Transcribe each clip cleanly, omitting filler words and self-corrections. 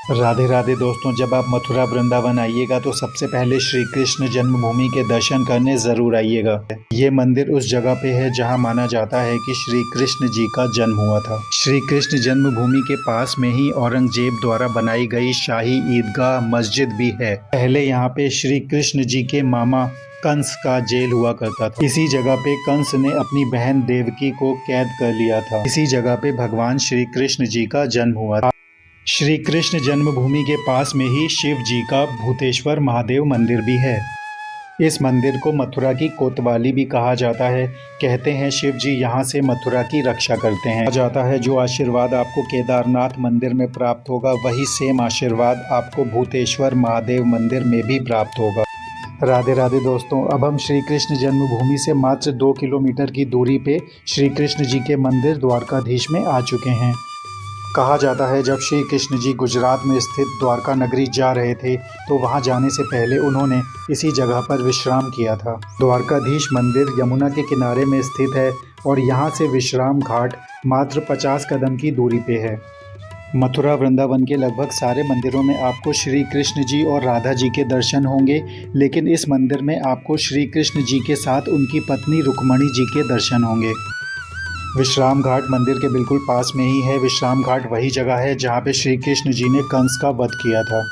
राधे राधे दोस्तों, जब आप मथुरा वृंदावन आइएगा तो सबसे पहले श्री कृष्ण जन्मभूमि के दर्शन करने ज़रूर आइएगा। ये मंदिर उस जगह पे है जहाँ माना जाता है कि श्री कृष्ण जी का जन्म हुआ था। श्री कृष्ण जन्मभूमि के पास में ही औरंगजेब द्वारा बनाई गई शाही ईदगाह मस्जिद भी है। पहले यहाँ पे श्री कृष्ण जी के मामा कंस का जेल हुआ करता था। इसी जगह पे कंस ने अपनी बहन देवकी को कैद कर लिया था। इसी जगह पे भगवान श्री कृष्ण जी का जन्म हुआ था। श्री कृष्ण जन्मभूमि के पास में ही शिव जी का भूतेश्वर महादेव मंदिर भी है। इस मंदिर को मथुरा की कोतवाली भी कहा जाता है। कहते हैं शिव जी यहाँ से मथुरा की रक्षा करते हैं। कहा जाता है जो आशीर्वाद आपको केदारनाथ मंदिर में प्राप्त होगा वही सेम आशीर्वाद आपको भूतेश्वर महादेव मंदिर में भी प्राप्त होगा। राधे राधे दोस्तों, अब हम श्री कृष्ण जन्मभूमि से मात्र 2 किलोमीटर की दूरी पे श्री कृष्ण जी के मंदिर द्वारकाधीश में आ चुके हैं। कहा जाता है जब श्री कृष्ण जी गुजरात में स्थित द्वारका नगरी जा रहे थे तो वहां जाने से पहले उन्होंने इसी जगह पर विश्राम किया था। द्वारकाधीश मंदिर यमुना के किनारे में स्थित है और यहां से विश्राम घाट मात्र 50 कदम की दूरी पे है। मथुरा वृंदावन के लगभग सारे मंदिरों में आपको श्री कृष्ण जी और राधा जी के दर्शन होंगे, लेकिन इस मंदिर में आपको श्री कृष्ण जी के साथ उनकी पत्नी रुक्मणी जी के दर्शन होंगे। विश्राम घाट मंदिर के बिल्कुल पास में ही है। विश्राम घाट वही जगह है जहाँ पे श्री कृष्ण जी ने कंस का वध किया था।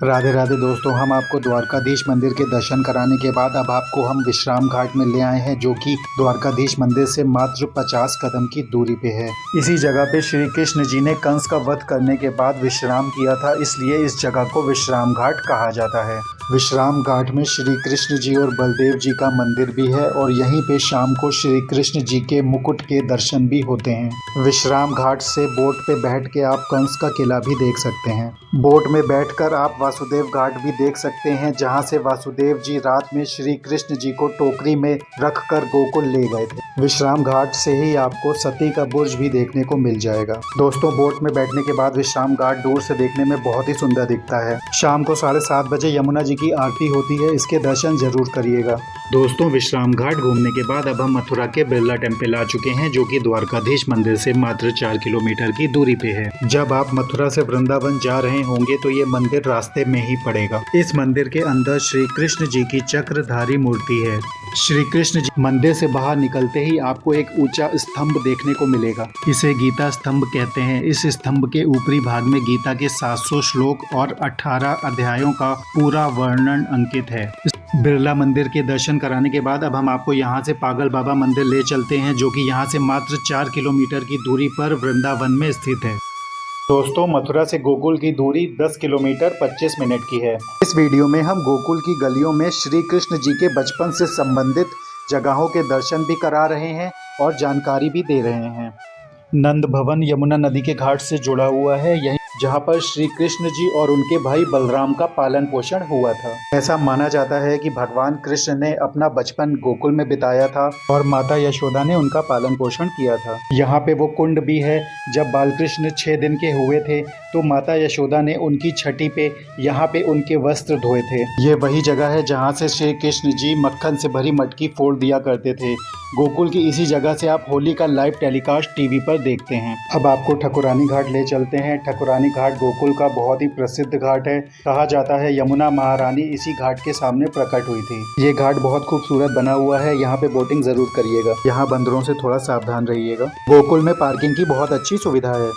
राधे राधे दोस्तों, हम आपको द्वारकाधीश मंदिर के दर्शन कराने के बाद अब आपको हम विश्राम घाट में ले आए हैं जो कि द्वारकाधीश मंदिर से मात्र 50 कदम की दूरी पे है। इसी जगह पे श्री कृष्ण जी ने कंस का वध करने के बाद विश्राम किया था, इसलिए इस जगह को विश्राम घाट कहा जाता है। विश्राम घाट में श्री कृष्ण जी और बलदेव जी का मंदिर भी है और यहीं पे शाम को श्री कृष्ण जी के मुकुट के दर्शन भी होते हैं। विश्राम घाट से बोट पे बैठ के आप कंस का किला भी देख सकते हैं। बोट में बैठकर आप वासुदेव घाट भी देख सकते हैं जहां से वासुदेव जी रात में श्री कृष्ण जी को टोकरी में रखकर गोकुल ले गए थे। विश्राम घाट से ही आपको सती का बुर्ज भी देखने को मिल जाएगा। दोस्तों, बोट में बैठने के बाद विश्राम घाट दूर से देखने में बहुत ही सुंदर दिखता है। शाम को 7:30 बजे यमुना जी की आरती होती है, इसके दर्शन जरूर करिएगा। दोस्तों, विश्राम घाट घूमने के बाद अब हम मथुरा के बिरला टेम्पल आ चुके हैं जो कि द्वारकाधीश मंदिर से मात्र 4 किलोमीटर की दूरी पे है। जब आप मथुरा से वृंदावन जा रहे होंगे तो ये मंदिर रास्ते में ही पड़ेगा। इस मंदिर के अंदर श्री कृष्ण जी की चक्रधारी मूर्ति है। श्री कृष्ण जी मंदिर से बाहर निकलते ही आपको एक ऊंचा स्तंभ देखने को मिलेगा। इसे गीता स्तंभ कहते हैं। इस स्तंभ के ऊपरी भाग में गीता के 700 श्लोक और 18 अध्यायों का पूरा वर्णन अंकित है। बिरला मंदिर के दर्शन कराने के बाद अब हम आपको यहाँ से पागल बाबा मंदिर ले चलते हैं जो कि यहाँ से मात्र 4 किलोमीटर की दूरी पर वृंदावन में स्थित है। दोस्तों, मथुरा से गोकुल की दूरी 10 किलोमीटर 25 मिनट की है। इस वीडियो में हम गोकुल की गलियों में श्री कृष्ण जी के बचपन से संबंधित जगहों के दर्शन भी करा रहे हैं और जानकारी भी दे रहे हैं। नंद भवन यमुना नदी के घाट से जुड़ा हुआ है, यही जहाँ पर श्री कृष्ण जी और उनके भाई बलराम का पालन पोषण हुआ था। ऐसा माना जाता है कि भगवान कृष्ण ने अपना बचपन गोकुल में बिताया था और माता यशोदा ने उनका पालन पोषण किया था। यहाँ पे वो कुंड भी है। जब बालकृष्ण 6 दिन के हुए थे तो माता यशोदा ने उनकी छठी पे यहाँ पे उनके वस्त्र धोए थे। ये वही जगह है जहाँ से श्री कृष्ण जी मक्खन से भरी मटकी फोड़ दिया करते थे। गोकुल की इसी जगह से आप होली का लाइव टेलीकास्ट टीवी पर देखते हैं। अब आपको ठकुरानी घाट ले चलते हैं। ठकुरानी घाट गोकुल का बहुत ही प्रसिद्ध घाट है। कहा जाता है यमुना महारानी इसी घाट के सामने प्रकट हुई थी। ये घाट बहुत खूबसूरत बना हुआ है। यहाँ पे बोटिंग जरूर करिएगा। यहाँ बंदरों से थोड़ा सावधान रहिएगा। गोकुल में पार्किंग की बहुत अच्छी सुविधा है।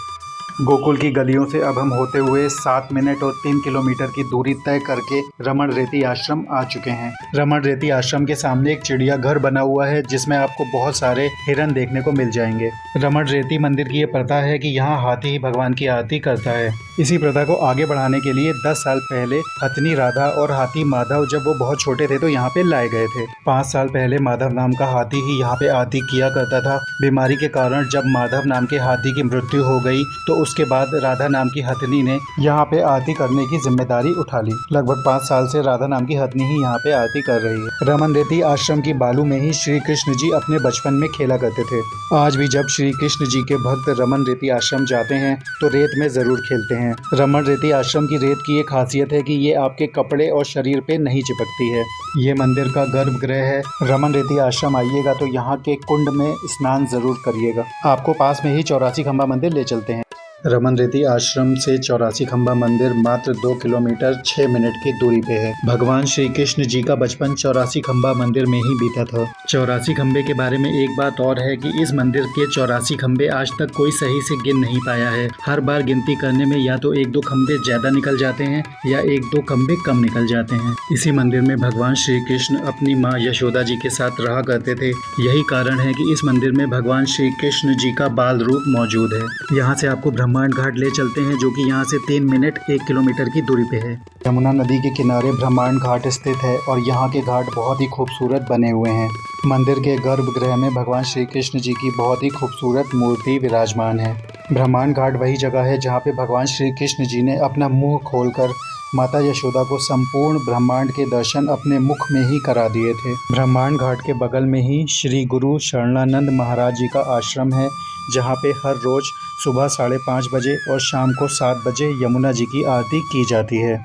गोकुल की गलियों से अब हम होते हुए 7 मिनट और 3 किलोमीटर की दूरी तय करके रमण रेती आश्रम आ चुके हैं। रमण रेती आश्रम के सामने एक चिड़ियाघर बना हुआ है जिसमें आपको बहुत सारे हिरन देखने को मिल जाएंगे। रमण रेती मंदिर की ये प्रथा है कि यहाँ हाथी ही भगवान की आरती करता है। इसी प्रथा को आगे बढ़ाने के लिए 10 साल पहले हथनी राधा और हाथी माधव जब वो बहुत छोटे थे तो यहाँ पे लाए गए थे। 5 साल पहले माधव नाम का हाथी ही यहाँ पे आरती किया करता था। बीमारी के कारण जब माधव नाम के हाथी की मृत्यु हो गई तो उसके बाद राधा नाम की हथनी ने यहाँ पे आरती करने की जिम्मेदारी उठा ली। लगभग 5 साल से राधा नाम की हथनी ही यहाँ पे आरती कर रही है। रमन रेती आश्रम की बालू में ही श्री कृष्ण जी अपने बचपन में खेला करते थे। आज भी जब श्री कृष्ण जी के भक्त रमन रेती आश्रम जाते हैं तो रेत में जरूर खेलते हैं। रमन रेती आश्रम की रेत की एक खासियत है कि ये आपके कपड़े और शरीर पे नहीं चिपकती है। ये मंदिर का गर्भगृह है। रमन रेती आश्रम आइएगा तो यहाँ के कुंड में स्नान जरूर करिएगा। आपको पास में ही 84 खंबा मंदिर ले चलते हैं। रमन रेती आश्रम से 84 खंबा मंदिर मात्र 2 किलोमीटर 6 मिनट की दूरी पे है। भगवान श्री कृष्ण जी का बचपन 84 खंबा मंदिर में ही बीता था। 84 खंबे के बारे में एक बात और है कि इस मंदिर के 84 खंबे आज तक कोई सही से गिन नहीं पाया है। हर बार गिनती करने में या तो 1-2 खंबे ज्यादा निकल जाते हैं या 1-2 खंबे कम निकल जाते हैं। इसी मंदिर में भगवान श्री कृष्ण अपनी माँ यशोदा जी के साथ रहा करते थे। यही कारण है कि इस मंदिर में भगवान श्री कृष्ण जी का बाल रूप मौजूद है। यहाँ से आपको ब्रह्मांड घाट ले चलते हैं, जो कि यहाँ से 3 मिनट 1 किलोमीटर की दूरी पे है। यमुना नदी के किनारे ब्रह्मांड घाट स्थित है और यहाँ के घाट बहुत ही खूबसूरत बने हुए हैं। मंदिर के गर्भगृह में भगवान श्री कृष्ण जी की बहुत ही खूबसूरत मूर्ति विराजमान है। ब्रह्मांड घाट वही जगह है जहाँ पे भगवान श्री कृष्ण जी ने अपना मुंह खोलकर माता यशोदा को संपूर्ण ब्रह्मांड के दर्शन अपने मुख में ही करा दिए थे। ब्रह्मांड घाट के बगल में ही श्री गुरु शरणानंद महाराज जी का आश्रम है, जहाँ पे हर रोज सुबह 5:30 बजे और शाम को 7 बजे यमुना जी की आरती की जाती है।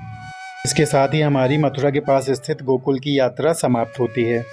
इसके साथ ही हमारी मथुरा के पास स्थित गोकुल की यात्रा समाप्त होती है।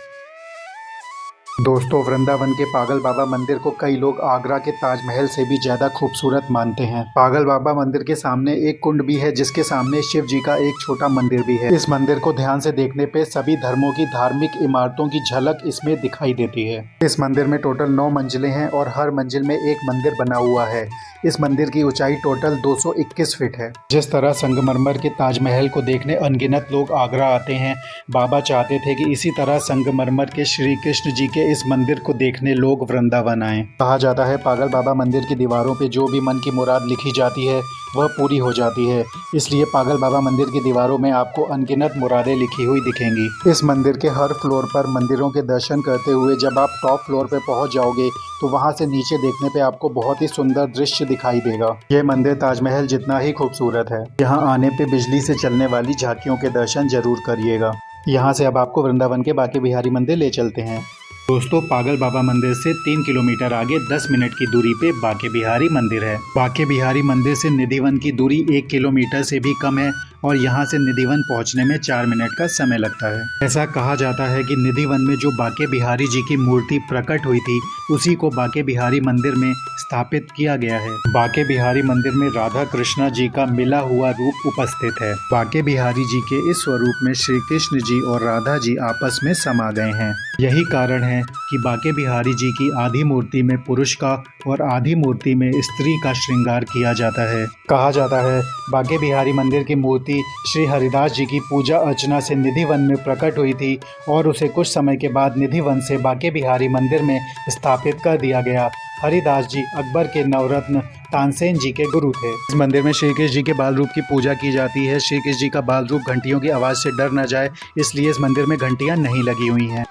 दोस्तों, वृंदावन के पागल बाबा मंदिर को कई लोग आगरा के ताजमहल से भी ज्यादा खूबसूरत मानते हैं। पागल बाबा मंदिर के सामने एक कुंड भी है, जिसके सामने शिव जी का एक छोटा मंदिर भी है। इस मंदिर को ध्यान से देखने पे सभी धर्मों की धार्मिक इमारतों की झलक इसमें दिखाई देती है। इस मंदिर में टोटल 9 मंजिलें हैं और हर मंजिल में एक मंदिर बना हुआ है। इस मंदिर की ऊंचाई टोटल 221 फीट है। जिस तरह संगमरमर के ताजमहल को देखने अनगिनत लोग आगरा आते हैं, बाबा चाहते थे कि इसी तरह संगमरमर के श्री कृष्ण जी के इस मंदिर को देखने लोग वृंदावन आएं। कहा जाता है पागल बाबा मंदिर की दीवारों पे जो भी मन की मुराद लिखी जाती है वह पूरी हो जाती है। इसलिए पागल बाबा मंदिर की दीवारों में आपको अनगिनत मुरादें लिखी हुई दिखेंगी। इस मंदिर के हर फ्लोर पर मंदिरों के दर्शन करते हुए जब आप टॉप फ्लोर पे पहुंच जाओगे तो वहां से नीचे देखने पे आपको बहुत ही सुंदर दृश्य दिखाई देगा। यह मंदिर ताजमहल जितना ही खूबसूरत है। यहाँ आने पे बिजली से चलने वाली झांकियों के दर्शन जरूर करिएगा। यहाँ से अब आपको वृंदावन के बांके बिहारी मंदिर ले चलते हैं। दोस्तों, पागल बाबा मंदिर से 3 किलोमीटर आगे 10 मिनट की दूरी पे बांके बिहारी मंदिर है। बांके बिहारी मंदिर से निधिवन की दूरी 1 किलोमीटर से भी कम है और यहाँ से निधिवन पहुँचने में 4 मिनट का समय लगता है। ऐसा कहा जाता है कि निधिवन में जो बांके बिहारी जी की मूर्ति प्रकट हुई थी, उसी को बांके बिहारी मंदिर में स्थापित किया गया है। बांके बिहारी मंदिर में राधा कृष्णा जी का मिला हुआ रूप उपस्थित है। बांके बिहारी जी के इस स्वरूप में श्री कृष्ण जी और राधा जी आपस में समा गए हैं। यही कारण है कि बांके बिहारी जी की आधी मूर्ति में पुरुष का और आधी मूर्ति में स्त्री का श्रृंगार किया जाता है। कहा जाता है बांके बिहारी मंदिर की मूर्ति श्री हरिदास जी की पूजा अर्चना से निधिवन में प्रकट हुई थी और उसे कुछ समय के बाद निधिवन से बांके बिहारी मंदिर में स्थापित कर दिया गया। हरिदास जी अकबर के नवरत्न तानसेन जी के गुरु थे। इस मंदिर में श्री कृष्ण जी के बाल रूप की पूजा की जाती है। श्री कृष्ण जी का बाल रूप घंटियों की आवाज से डर न जाए, इसलिए इस मंदिर में घंटियां नहीं लगी हुई हैं।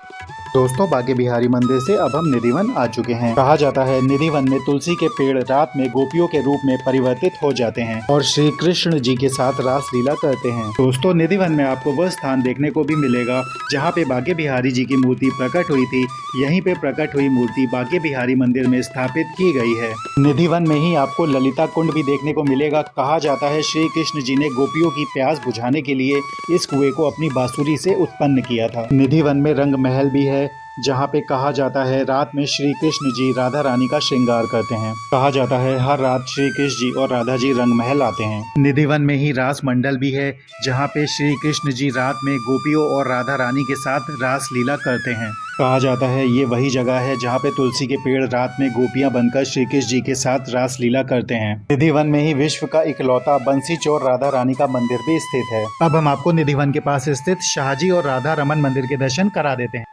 दोस्तों, बांके बिहारी मंदिर से अब हम निधिवन आ चुके हैं। कहा जाता है निधिवन में तुलसी के पेड़ रात में गोपियों के रूप में परिवर्तित हो जाते हैं और श्री कृष्ण जी के साथ रास लीला करते हैं। दोस्तों, निधिवन में आपको वह स्थान देखने को भी मिलेगा जहाँ पे बांके बिहारी जी की मूर्ति प्रकट हुई थी। यहीं पे प्रकट हुई मूर्ति बांके बिहारी मंदिर में स्थापित की गई है। निधिवन में ही आपको ललिता कुंड भी देखने को मिलेगा। कहा जाता है श्री कृष्ण जी ने गोपियों की प्यास बुझाने के लिए इस कुएं को अपनी बांसुरी से उत्पन्न किया था। निधिवन में रंग महल भी है, जहाँ पे कहा जाता है रात में श्री कृष्ण जी राधा रानी का श्रृंगार करते हैं। कहा जाता है हर रात श्री कृष्ण जी और राधा जी रंग महल आते हैं। निधिवन में ही रास मंडल भी है, जहाँ पे श्री कृष्ण जी रात में गोपियों और राधा रानी के साथ रास लीला करते हैं। कहा जाता है ये वही जगह है जहाँ पे तुलसी के पेड़ रात में गोपियां बनकर श्री कृष्ण जी के साथ रास लीला करते हैं। निधिवन में ही विश्व का इकलौता बंसी चोर राधा रानी का मंदिर भी स्थित है। अब हम आपको निधिवन के पास स्थित शाहजी और राधा रमन मंदिर के दर्शन करा देते हैं।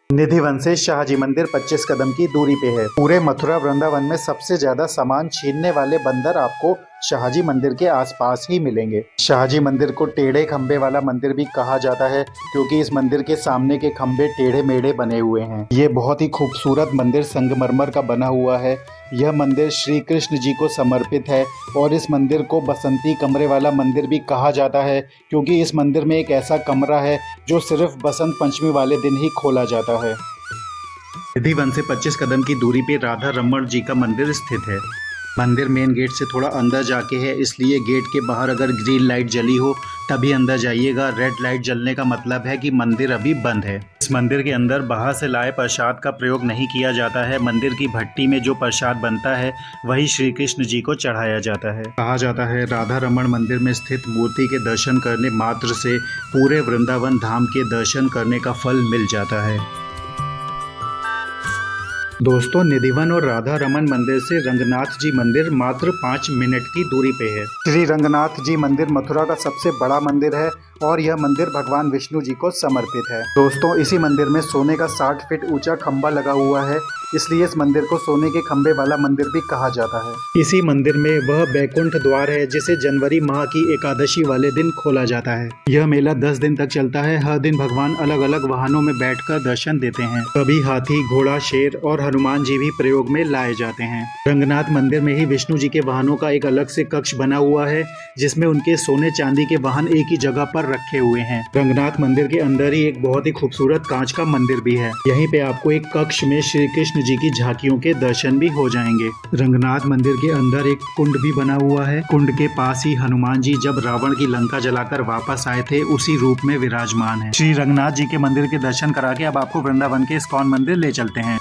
निधिवन से शाहजी मंदिर 25 कदम की दूरी पे है। पूरे मथुरा वृंदावन में सबसे ज्यादा सामान छीनने वाले बंदर आपको शाहजी मंदिर के आसपास ही मिलेंगे। शाहजी मंदिर को टेढ़े खंबे वाला मंदिर भी कहा जाता है, क्योंकि इस मंदिर के सामने के खंबे टेढ़े मेढ़े बने हुए हैं। ये बहुत ही खूबसूरत मंदिर संगमरमर का बना हुआ है। यह मंदिर श्री कृष्ण जी को समर्पित है और इस मंदिर को बसंती कमरे वाला मंदिर भी कहा जाता है, क्योंकि इस मंदिर में एक ऐसा कमरा है जो सिर्फ बसंत पंचमी वाले दिन ही खोला जाता है। निधिवन से 25 कदम की दूरी पे राधा रमण जी का मंदिर स्थित है। मंदिर मेन गेट से थोड़ा अंदर जाके है, इसलिए गेट के बाहर अगर ग्रीन लाइट जली हो तभी अंदर जाइएगा। रेड लाइट जलने का मतलब है कि मंदिर अभी बंद है। इस मंदिर के अंदर बाहर से लाए प्रसाद का प्रयोग नहीं किया जाता है। मंदिर की भट्टी में जो प्रसाद बनता है वही श्री कृष्ण जी को चढ़ाया जाता है। कहा जाता है राधा रमण मंदिर में स्थित मूर्ति के दर्शन करने मात्र से पूरे वृंदावन धाम के दर्शन करने का फल मिल जाता है। दोस्तों, निधिवन और राधा रमन मंदिर से रंगनाथ जी मंदिर मात्र 5 मिनट की दूरी पे है। श्री रंगनाथ जी मंदिर मथुरा का सबसे बड़ा मंदिर है और यह मंदिर भगवान विष्णु जी को समर्पित है। दोस्तों, इसी मंदिर में सोने का 60 फीट ऊंचा खंबा लगा हुआ है, इसलिए इस मंदिर को सोने के खंबे वाला मंदिर भी कहा जाता है। इसी मंदिर में वह बैकुंठ द्वार है जिसे जनवरी माह की एकादशी वाले दिन खोला जाता है। यह मेला 10 दिन तक चलता है। हर दिन भगवान अलग अलग वाहनों में बैठकर दर्शन देते हैं। कभी हाथी, घोड़ा, शेर और हनुमान जी भी प्रयोग में लाए जाते हैं। रंगनाथ मंदिर में ही विष्णु जी के वाहनों का एक अलग से कक्ष बना हुआ है जिसमें उनके सोने चांदी के वाहन एक ही जगह पर रखे हुए हैं। रंगनाथ मंदिर के अंदर ही एक बहुत ही खूबसूरत कांच का मंदिर भी है। यहीं पे आपको एक कक्ष में श्री कृष्ण जी की झांकियों के दर्शन भी हो जाएंगे। रंगनाथ मंदिर के अंदर एक कुंड भी बना हुआ है। कुंड के पास ही हनुमान जी जब रावण की लंका जलाकर वापस आए थे उसी रूप में विराजमान है। श्री रंगनाथ जी के मंदिर के दर्शन करा के अब आपको वृंदावन के इस्कॉन मंदिर ले चलते हैं।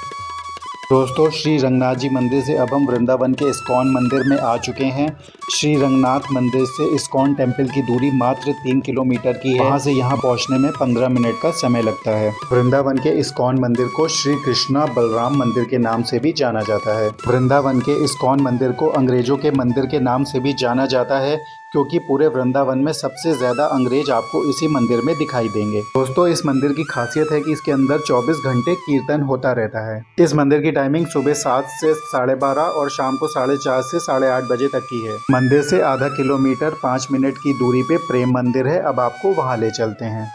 दोस्तों, श्री रंगनाथ जी मंदिर से अब हम वृंदावन के इस्कॉन मंदिर में आ चुके हैं। श्री रंगनाथ मंदिर से इस्कॉन टेम्पल की दूरी मात्र 3 किलोमीटर की है। वहाँ से यहाँ पहुँचने में 15 मिनट का समय लगता है। वृंदावन के इस्कॉन मंदिर को श्री कृष्णा बलराम मंदिर के नाम से भी जाना जाता है। वृंदावन के इस्कॉन मंदिर को अंग्रेजों के मंदिर के नाम से भी जाना जाता है क्योंकि पूरे वृंदावन में सबसे ज्यादा अंग्रेज आपको इसी मंदिर में दिखाई देंगे। दोस्तों, इस मंदिर की खासियत है कि इसके अंदर 24 घंटे कीर्तन होता रहता है। इस मंदिर की टाइमिंग सुबह 7 से 12:30 और शाम को 4:30 से 8:30 बजे तक की है। मंदिर से आधा किलोमीटर 5 मिनट की दूरी पे प्रेम मंदिर है। अब आपको वहां ले चलते हैं।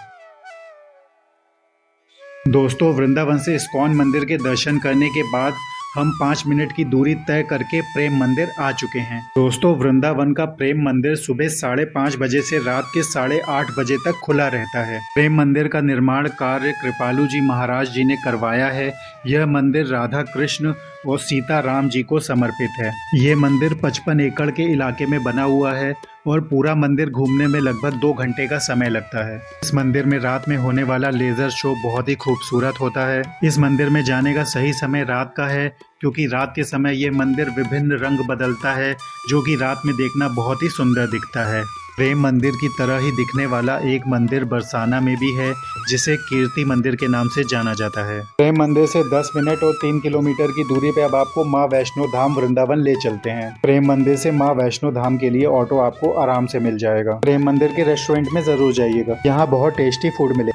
दोस्तों, वृंदावन से इस्कॉन मंदिर के दर्शन करने के बाद हम 5 मिनट की दूरी तय करके प्रेम मंदिर आ चुके हैं। दोस्तों, वृंदावन का प्रेम मंदिर सुबह 5:30 बजे से रात के 8:30 बजे तक खुला रहता है। प्रेम मंदिर का निर्माण कार्य कृपालु जी महाराज जी ने करवाया है। यह मंदिर राधा कृष्ण और सीता राम जी को समर्पित है। ये मंदिर 55 एकड़ के इलाके में बना हुआ है और पूरा मंदिर घूमने में लगभग 2 घंटे का समय लगता है। इस मंदिर में रात में होने वाला लेजर शो बहुत ही खूबसूरत होता है। इस मंदिर में जाने का सही समय रात का है क्योंकि रात के समय ये मंदिर विभिन्न रंग बदलता है जो कि रात में देखना बहुत ही सुंदर दिखता है। प्रेम मंदिर की तरह ही दिखने वाला एक मंदिर बरसाना में भी है जिसे कीर्ति मंदिर के नाम से जाना जाता है। प्रेम मंदिर से 10 मिनट और 3 किलोमीटर की दूरी पे अब आपको माँ वैष्णो धाम वृंदावन ले चलते हैं। प्रेम मंदिर से माँ वैष्णो धाम के लिए ऑटो आपको आराम से मिल जाएगा। प्रेम मंदिर के रेस्टोरेंट में जरूर जाइएगा, यहाँ बहुत टेस्टी फूड मिले।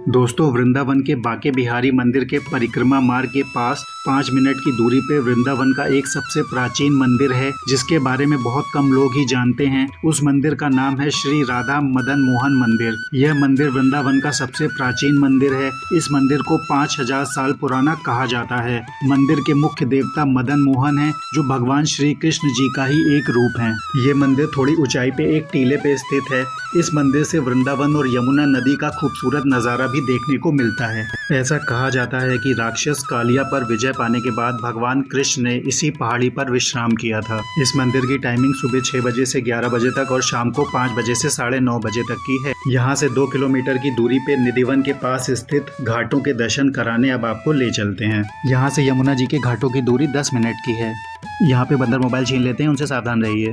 दोस्तों, वृंदावन के बाके बिहारी मंदिर के परिक्रमा मार्ग के पास 5 मिनट की दूरी पे वृंदावन का एक सबसे प्राचीन मंदिर है जिसके बारे में बहुत कम लोग ही जानते हैं। उस मंदिर का नाम है श्री राधा मदन मोहन मंदिर। यह मंदिर वृंदावन का सबसे प्राचीन मंदिर है। इस मंदिर को 5000 साल पुराना कहा जाता है। मंदिर के मुख्य देवता मदन मोहन है जो भगवान श्री कृष्ण जी का ही एक रूप है। ये मंदिर थोड़ी ऊंचाई पे एक टीले पे स्थित है। इस मंदिर से वृंदावन और यमुना नदी का खूबसूरत नजारा भी देखने को मिलता है। ऐसा कहा जाता है कि राक्षस कालिया पर विजय पाने के बाद भगवान कृष्ण ने इसी पहाड़ी पर विश्राम किया था। इस मंदिर की टाइमिंग सुबह 6 बजे से 11 बजे तक और शाम को 5 बजे से 9:30 बजे तक की है। यहाँ से 2 किलोमीटर की दूरी पे निधिवन के पास स्थित घाटों के दर्शन कराने अब आपको ले चलते हैं। यहाँ से यमुना जी के घाटों की दूरी 10 मिनट की है। यहाँ पे बंदर मोबाइल छीन लेते हैं, उनसे सावधान रहिए।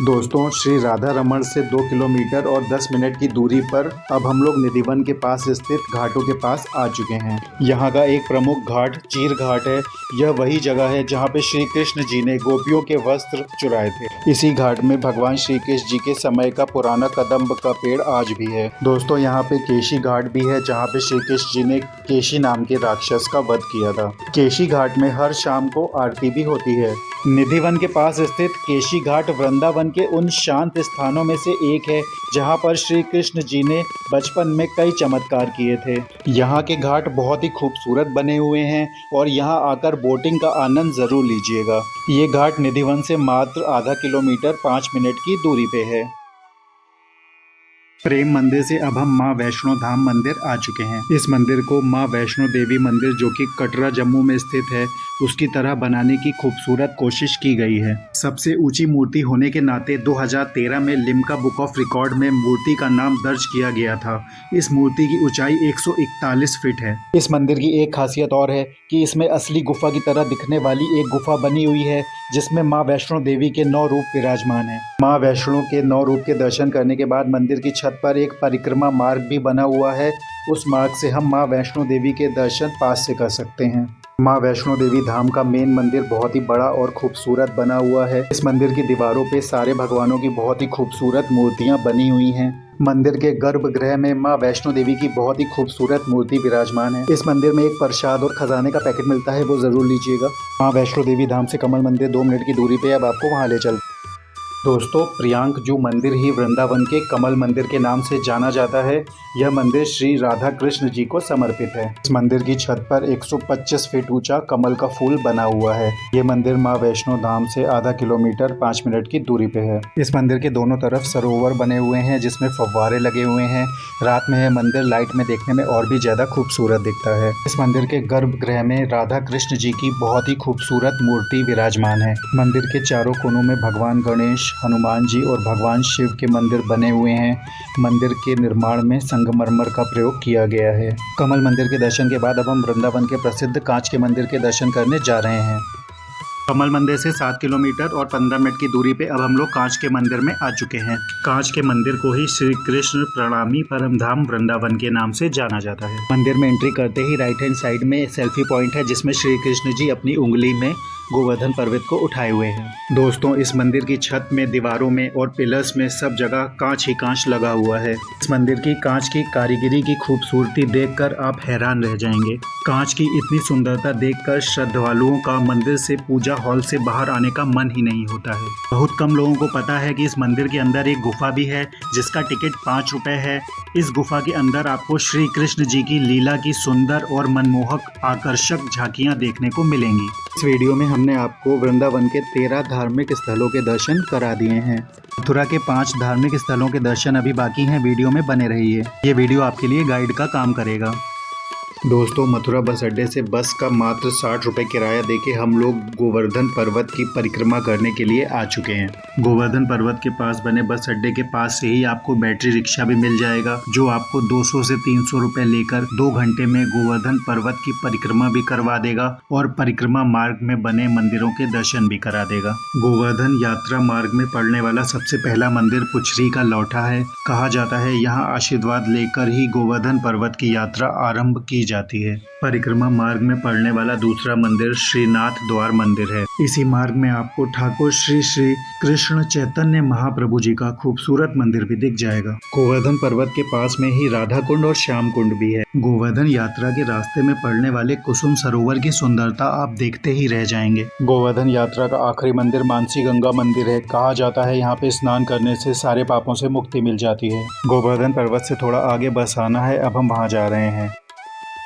दोस्तों, श्री राधा रमण से 2 किलोमीटर और 10 मिनट की दूरी पर अब हम लोग निधिवन के पास स्थित घाटों के पास आ चुके हैं। यहाँ का एक प्रमुख घाट चीर घाट है। यह वही जगह है जहाँ पे श्री कृष्ण जी ने गोपियों के वस्त्र चुराए थे। इसी घाट में भगवान श्री कृष्ण जी के समय का पुराना कदम्ब का पेड़ आज भी है। दोस्तों, यहाँ पे केशी घाट भी है जहाँ पे श्री कृष्ण जी ने केशी नाम के राक्षस का वध किया था। केशी घाट में हर शाम को आरती भी होती है। निधिवन के पास स्थित केशी घाट वृंदावन के उन शांत स्थानों में से एक है जहां पर श्री कृष्ण जी ने बचपन में कई चमत्कार किए थे। यहाँ के घाट बहुत ही खूबसूरत बने हुए हैं और यहाँ आकर बोटिंग का आनंद जरूर लीजिएगा। ये घाट निधिवन से मात्र आधा किलोमीटर 5 मिनट की दूरी पे है। प्रेम मंदिर से अब हम माँ वैष्णो धाम मंदिर आ चुके हैं। इस मंदिर को माँ वैष्णो देवी मंदिर, जो कि कटरा जम्मू में स्थित है, उसकी तरह बनाने की खूबसूरत कोशिश की गई है। सबसे ऊंची मूर्ति होने के नाते 2013 में लिम्का बुक ऑफ रिकॉर्ड में मूर्ति का नाम दर्ज किया गया था। इस मूर्ति की ऊंचाई 141 फीट है। इस मंदिर की एक खासियत और है कि इसमें असली गुफा की तरह दिखने वाली एक गुफा बनी हुई है, जिसमें माँ वैष्णो देवी के 9 रूप विराजमान हैं। माँ वैष्णो के 9 रूप के दर्शन करने के बाद मंदिर की छत पर एक परिक्रमा मार्ग भी बना हुआ है। उस मार्ग से हम माँ वैष्णो देवी के दर्शन पास से कर सकते हैं। माँ वैष्णो देवी धाम का मेन मंदिर बहुत ही बड़ा और खूबसूरत बना हुआ है। इस मंदिर की दीवारों पे सारे भगवानों की बहुत ही खूबसूरत मूर्तियाँ बनी हुई हैं। मंदिर के गर्भगृह में माँ वैष्णो देवी की बहुत ही खूबसूरत मूर्ति विराजमान है। इस मंदिर में एक प्रसाद और खजाने का पैकेट मिलता है, वो जरूर लीजिएगा। माँ वैष्णो देवी धाम से कमल मंदिर 2 मिनट की दूरी पे, अब आपको वहाँ ले चलते। दोस्तों, प्रियांक जू मंदिर ही वृंदावन के कमल मंदिर के नाम से जाना जाता है। यह मंदिर श्री राधा कृष्ण जी को समर्पित है। इस मंदिर की छत पर 125 फीट ऊंचा कमल का फूल बना हुआ है। ये मंदिर माँ वैष्णो धाम से आधा किलोमीटर 5 मिनट की दूरी पे है। इस मंदिर के दोनों तरफ सरोवर बने हुए हैं, जिसमें फव्वारे लगे हुए हैं। रात में यह मंदिर लाइट में देखने में और भी ज्यादा खूबसूरत दिखता है। इस मंदिर के गर्भगृह में राधा कृष्ण जी की बहुत ही खूबसूरत मूर्ति विराजमान है। मंदिर के चारों कोनों में भगवान गणेश, हनुमान जी और भगवान शिव के मंदिर बने हुए हैं। मंदिर के निर्माण में संगमरमर का प्रयोग किया गया है। कमल मंदिर के दर्शन के बाद अब हम वृंदावन के प्रसिद्ध कांच के मंदिर के दर्शन करने जा रहे हैं। कमल मंदिर से 7 किलोमीटर और 15 मिनट की दूरी पे अब हम लोग कांच के मंदिर में आ चुके हैं। कांच के मंदिर को ही श्री कृष्ण प्रणामी परमधाम वृंदावन के नाम से जाना जाता है। मंदिर में एंट्री करते ही राइट हैंड साइड में सेल्फी पॉइंट है, जिसमें श्री कृष्ण जी अपनी उंगली में गोवर्धन पर्वत को उठाए हुए हैं। दोस्तों, इस मंदिर की छत में, दीवारों में और पिलर्स में सब जगह कांच ही कांच लगा हुआ है। इस मंदिर की कांच की कारीगरी की खूबसूरती देखकर आप हैरान रह जाएंगे। कांच की इतनी सुंदरता देखकर श्रद्धालुओं का मंदिर से पूजा हॉल से बाहर आने का मन ही नहीं होता है। बहुत कम लोगों को पता है कि इस मंदिर के अंदर एक गुफा भी है, जिसका टिकट 5 रुपए है। इस गुफा के अंदर आपको श्री कृष्ण जी की लीला की सुंदर और मनमोहक आकर्षक झांकियां देखने को मिलेंगी। इस वीडियो में हमने आपको वृंदावन के 13 धार्मिक स्थलों के दर्शन करा दिए हैं। मथुरा के 5 धार्मिक स्थलों के दर्शन अभी बाकी हैं। वीडियो में बने रहिए, ये वीडियो आपके लिए गाइड का काम करेगा। दोस्तों, मथुरा बस अड्डे से बस का मात्र 60 रुपये किराया देके हम लोग गोवर्धन पर्वत की परिक्रमा करने के लिए आ चुके हैं। गोवर्धन पर्वत के पास बने बस अड्डे के पास से ही आपको बैटरी रिक्शा भी मिल जाएगा, जो आपको 200 से 300 रुपये लेकर 2 घंटे में गोवर्धन पर्वत की परिक्रमा भी करवा देगा और परिक्रमा मार्ग में बने मंदिरों के दर्शन भी करा देगा। गोवर्धन यात्रा मार्ग में पड़ने वाला सबसे पहला मंदिर पुछरी का लौठा है। कहा जाता है यहाँ आशीर्वाद लेकर ही गोवर्धन पर्वत की यात्रा आरंभ की जाती है। परिक्रमा मार्ग में पड़ने वाला दूसरा मंदिर श्रीनाथ द्वार मंदिर है। इसी मार्ग में आपको ठाकुर श्री श्री कृष्ण चैतन्य महाप्रभु जी का खूबसूरत मंदिर भी दिख जाएगा। गोवर्धन पर्वत के पास में ही राधा कुंड और श्याम कुंड भी है। गोवर्धन यात्रा के रास्ते में पड़ने वाले कुसुम सरोवर की सुंदरता आप देखते ही रह जाएंगे। गोवर्धन यात्रा का आखिरी मंदिर मानसी गंगा मंदिर है। कहा जाता है यहाँ पे स्नान करने से सारे पापों से मुक्ति मिल जाती है। गोवर्धन पर्वत से थोड़ा आगे बरसाना है, अब हम वहाँ जा रहे हैं।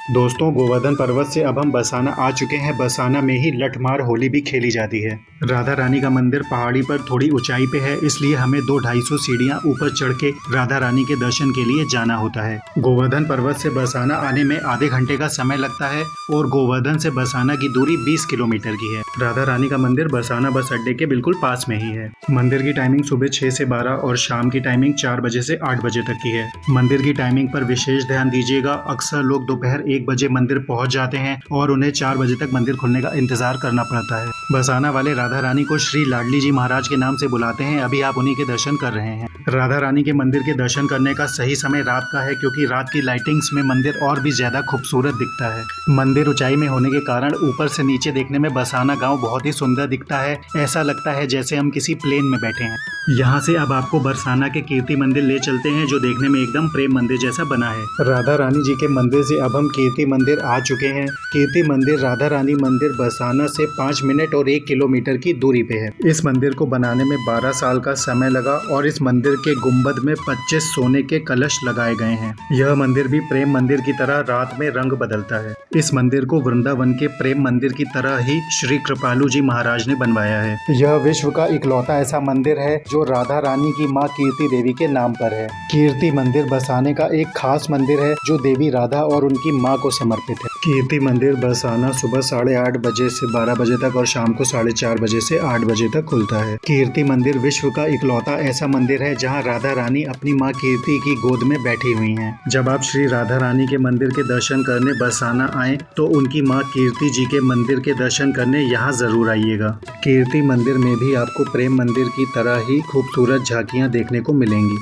दोस्तों, गोवर्धन पर्वत से अब हम बरसाना आ चुके हैं। बरसाना में ही लठमार होली भी खेली जाती है। राधा रानी का मंदिर पहाड़ी पर थोड़ी ऊंचाई पे है, इसलिए हमें 200-250 सीढ़ियां ऊपर चढ़ के राधा रानी के दर्शन के लिए जाना होता है। गोवर्धन पर्वत से बरसाना आने में आधे घंटे का समय लगता है और गोवर्धन से बरसाना की दूरी 20 किलोमीटर की है। राधा रानी का मंदिर बरसाना बस अड्डे के बिल्कुल पास में ही है। मंदिर की टाइमिंग सुबह 6 से 12 और शाम की टाइमिंग 4 बजे से 8 बजे तक की है। मंदिर की टाइमिंग पर विशेष ध्यान दीजिएगा। अक्सर लोग दोपहर 1 बजे मंदिर पहुंच जाते हैं और उन्हें 4 बजे तक मंदिर खुलने का इंतजार करना पड़ता है। बरसाना वाले राधा रानी को श्री लाडली जी महाराज के नाम से बुलाते हैं। अभी आप उन्हीं के दर्शन कर रहे हैं। राधा रानी के मंदिर के दर्शन करने का सही समय रात का है, क्योंकि रात की लाइटिंग्स में मंदिर और भी ज्यादा खूबसूरत दिखता है। मंदिर ऊंचाई में होने के कारण ऊपर से नीचे देखने में बरसाना गांव बहुत ही सुंदर दिखता है। ऐसा लगता है जैसे हम किसी प्लेन में बैठे हैं। यहाँ से अब आपको बरसाना के कीर्ति मंदिर ले चलते हैं, जो देखने में एकदम प्रेम मंदिर जैसा बना है। राधा रानी जी के मंदिर से अब हम कीर्ति मंदिर आ चुके हैं। कीर्ति मंदिर राधा रानी मंदिर बरसाना से 5 मिनट और 1 किलोमीटर की दूरी पे है। इस मंदिर को बनाने में 12 साल का समय लगा और इस मंदिर के गुंबद में 25 सोने के कलश लगाए गए हैं। यह मंदिर भी प्रेम मंदिर की तरह रात में रंग बदलता है। इस मंदिर को वृंदावन के प्रेम मंदिर की तरह ही श्री कृष्ण कृपालु जी महाराज ने बनवाया है। यह विश्व का इकलौता ऐसा मंदिर है जो राधा रानी की माँ कीर्ति देवी के नाम पर है। कीर्ति मंदिर बरसाने का एक खास मंदिर है जो देवी राधा और उनकी माँ को समर्पित है। कीर्ति मंदिर बरसाना सुबह 8:30 बजे से 12 बजे तक और शाम को 4:30 बजे से 8 बजे तक खुलता है। कीर्ति मंदिर विश्व का इकलौता ऐसा मंदिर है जहाँ राधा रानी अपनी माँ कीर्ति की गोद में बैठी हुई हैं। जब आप श्री राधा रानी के मंदिर के दर्शन करने बरसाना आए तो उनकी माँ कीर्ति जी के मंदिर के दर्शन करने यहाँ जरूर आइएगा। कीर्ति मंदिर में भी आपको प्रेम मंदिर की तरह ही खूबसूरत झांकियाँ देखने को मिलेंगी।